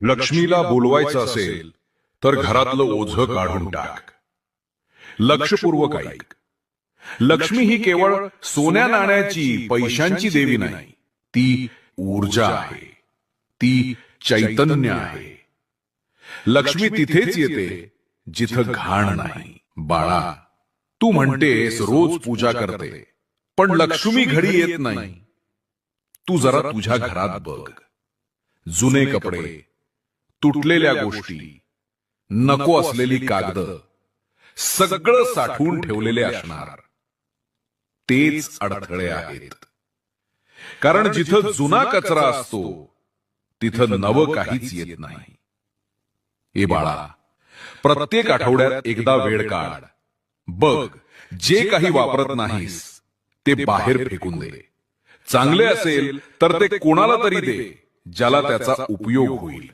लक्ष्मीला बोलवायचं असेल तर घरातलं ओझं काढून टाक. लक्षपूर्वक ऐक. लक्ष्मी ही केवळ सोन्या नाण्याची पैशांची देवी नाही, ती ऊर्जा आहे, ती चैतन्य आहे. लक्ष्मी तिथेच येते जिथं घाण नाही. बाळा, तू म्हणतेस रोज पूजा करते, पण लक्ष्मी घडी येत नाही. तू जरा तुझ्या घरात बघ. जुने कपडे, तुटलेल्या गोष्टी, नको असलेली कागद, सगळं साठवून ठेवलेले असणार. तेच अडथळे आहेत. कारण जिथं जुना कचरा असतो तिथं नवं काहीच येत नाही. ए बाळा, प्रत्येक आठवड्यात एकदा वेळ काढ. बघ, जे काही वापरत नाहीस ते बाहेर फेकून दे. चांगले असेल तर ते कोणाला तरी दे ज्याला त्याचा उपयोग होईल.